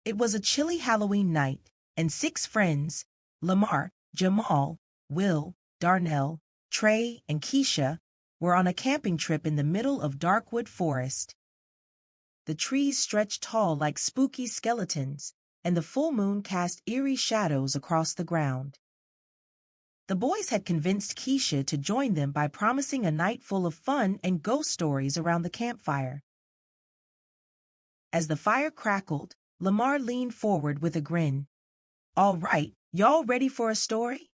It was a chilly Halloween night, and 6 friends, Lamar, Jamal, Will, Darnell, Trey, and Keisha, were on a camping trip in the middle of Darkwood Forest. The trees stretched tall like spooky skeletons, and the full moon cast eerie shadows across the ground. The boys had convinced Keisha to join them by promising a night full of fun and ghost stories around the campfire. As the fire crackled, Lamar leaned forward with a grin. "All right, y'all ready for a story?"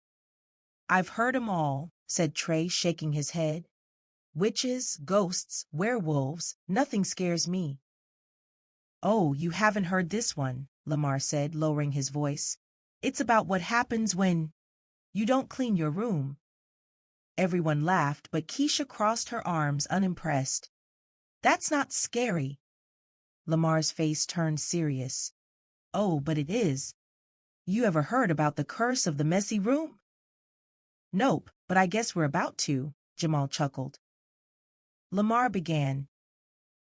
"I've heard 'em all," said Trey, shaking his head. "Witches, ghosts, werewolves, nothing scares me." "Oh, you haven't heard this one," Lamar said, lowering his voice. "It's about what happens when you don't clean your room." Everyone laughed, but Keisha crossed her arms, unimpressed. "That's not scary." Lamar's face turned serious. "Oh, but it is. You ever heard about the curse of the messy room?" "Nope, but I guess we're about to," Jamal chuckled. Lamar began.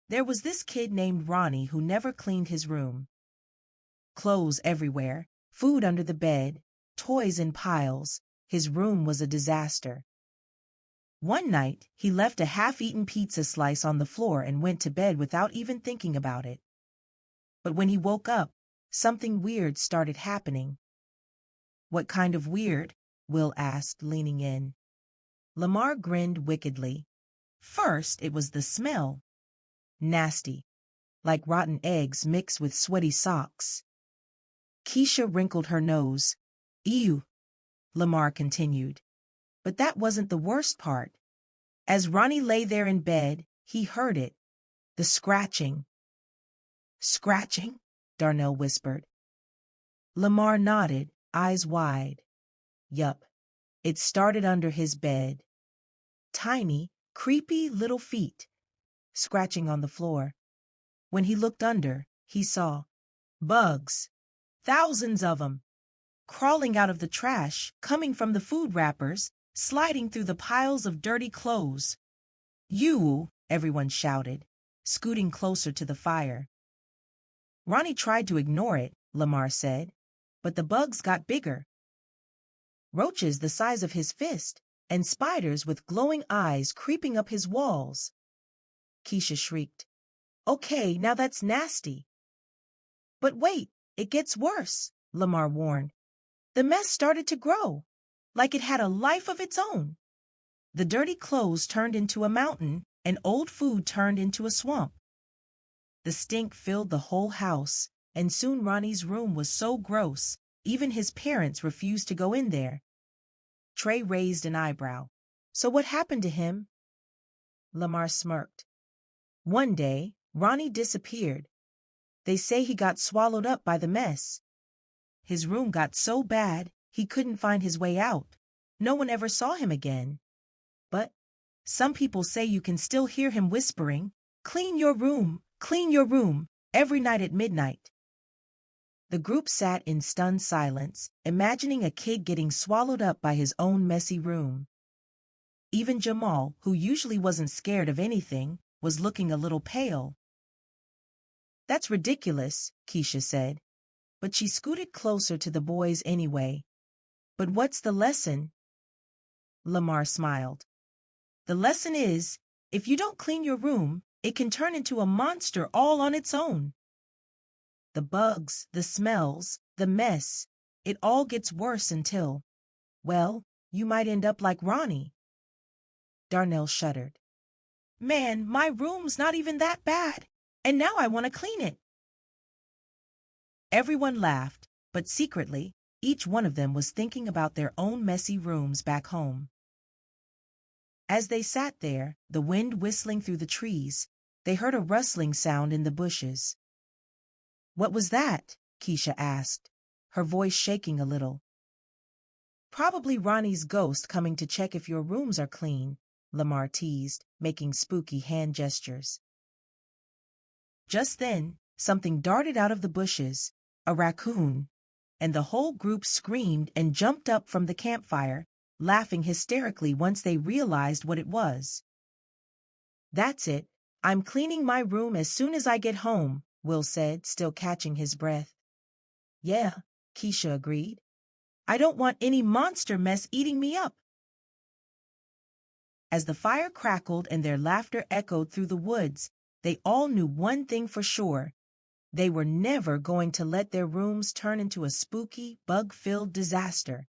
"There was this kid named Ronnie who never cleaned his room. Clothes everywhere, food under the bed, toys in piles. His room was a disaster. One night, he left a half-eaten pizza slice on the floor and went to bed without even thinking about it. But when he woke up, something weird started happening." "What kind of weird?" Will asked, leaning in. Lamar grinned wickedly. "First, it was the smell. Nasty, like rotten eggs mixed with sweaty socks." Keisha wrinkled her nose. "Ew," Lamar continued. But that wasn't the worst part. As Ronnie lay there in bed, he heard it. The scratching. "Scratching?" Darnell whispered. Lamar nodded, eyes wide. "Yup. It started under his bed. Tiny, creepy little feet, scratching on the floor. When he looked under, he saw bugs. Thousands of 'em. Crawling out of the trash, coming from the food wrappers, sliding through the piles of dirty clothes. "You!" everyone shouted, scooting closer to the fire. Ronnie tried to ignore it, Lamar said, but the bugs got bigger. Roaches the size of his fist, and spiders with glowing eyes creeping up his walls. Keisha shrieked. "Okay, now that's nasty." "But wait, it gets worse," Lamar warned. "The mess started to grow, like it had a life of its own. The dirty clothes turned into a mountain, and old food turned into a swamp. The stink filled the whole house, and soon Ronnie's room was so gross, even his parents refused to go in there." Trey raised an eyebrow. "So what happened to him?" Lamar smirked. "One day, Ronnie disappeared. They say he got swallowed up by the mess. His room got so bad, he couldn't find his way out. No one ever saw him again. But some people say you can still hear him whispering, 'Clean your room,' every night at midnight." The group sat in stunned silence, imagining a kid getting swallowed up by his own messy room. Even Jamal, who usually wasn't scared of anything, was looking a little pale. "That's ridiculous," Keisha said, but she scooted closer to the boys anyway. "But what's the lesson?" Lamar smiled. "The lesson is, if you don't clean your room, it can turn into a monster all on its own. The bugs, the smells, the mess, it all gets worse until, well, you might end up like Ronnie." Darnell shuddered. "Man, my room's not even that bad, and now I want to clean it." Everyone laughed, but secretly, each one of them was thinking about their own messy rooms back home. As they sat there, the wind whistling through the trees, they heard a rustling sound in the bushes. "What was that?" Keisha asked, her voice shaking a little. "Probably Ronnie's ghost coming to check if your rooms are clean," Lamar teased, making spooky hand gestures. Just then, something darted out of the bushes, a raccoon, and the whole group screamed and jumped up from the campfire, laughing hysterically once they realized what it was. "That's it. I'm cleaning my room as soon as I get home," Will said, still catching his breath. Yeah, Keisha agreed. I don't want any monster mess eating me up. As the fire crackled and their laughter echoed through the woods, they all knew one thing for sure. They were never going to let their rooms turn into a spooky, bug-filled disaster.